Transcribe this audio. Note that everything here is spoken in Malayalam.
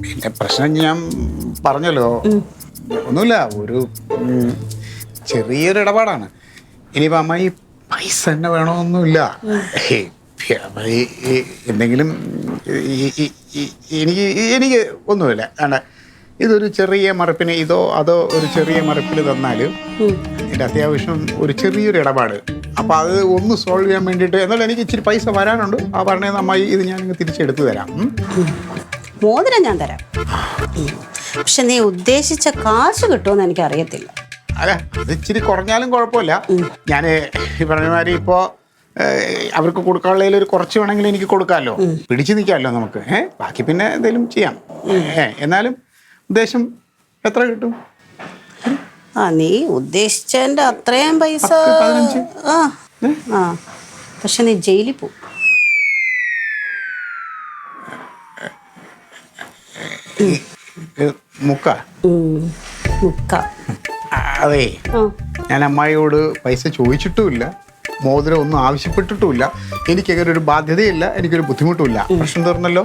പിന്നെ പ്രശ്നം ഞാൻ പറഞ്ഞല്ലോ, ഒന്നുമില്ല, ഒരു ചെറിയൊരു ഇടപാടാണ്. ഇനിയിപ്പോൾ അമ്മായി പൈസ തന്നെ വേണമെന്നൊന്നുമില്ല. എന്തെങ്കിലും എനിക്ക് ഒന്നുമില്ല. വേണ്ട, ഇതൊരു ചെറിയ മറുപ്പിന് അതോ ഒരു ചെറിയ മറുപ്പിൽ തന്നാൽ എൻ്റെ അത്യാവശ്യം ഒരു ചെറിയൊരു ഇടപാട്. അപ്പോൾ അത് ഒന്ന് സോൾവ് ചെയ്യാൻ വേണ്ടിയിട്ട് എന്നാലും എനിക്ക് ഇച്ചിരി പൈസ വരാനുണ്ട്. ആ പറഞ്ഞത് അമ്മായി ഇത് ഞാനിങ്ങ് തിരിച്ചെടുത്ത് തരാം. മോതിരം ഞാൻ തരാം, പക്ഷെ നീ ഉദ്ദേശിച്ച കാശ് കിട്ടുമെന്ന് എനിക്ക് അറിയത്തില്ല. അല്ല, അത് ഇച്ചിരി കുറഞ്ഞാലും കുഴപ്പമില്ല. ഞാൻ ഈ പറഞ്ഞ മാതിരി ഇപ്പോൾ അവർക്ക് കൊടുക്കാനുള്ളതിൽ ഒരു കുറച്ച് വേണമെങ്കിൽ എനിക്ക് കൊടുക്കാമല്ലോ, പിടിച്ചു നിൽക്കാമല്ലോ നമുക്ക്. ബാക്കി പിന്നെ എന്തെങ്കിലും ചെയ്യാം. എന്നാലും ഉദ്ദേശം എത്ര കിട്ടും? നീ ഉദ്ദേശിച്ചതിന്റെ അത്രയും പൈസ. 15. പക്ഷെ നീ ജയിലിൽ പോകും. മുക്ക. അതെ, ആ. ഞാൻ അമ്മായിയോട് പൈസ ചോദിച്ചിട്ടുമില്ല, മോതിരം ഒന്നും ആവശ്യപ്പെട്ടിട്ടുമില്ല. എനിക്കങ്ങനെ ഒരു ബാധ്യതയില്ല, എനിക്കൊരു ബുദ്ധിമുട്ടുമില്ല. പ്രശ്നം തീർന്നല്ലോ.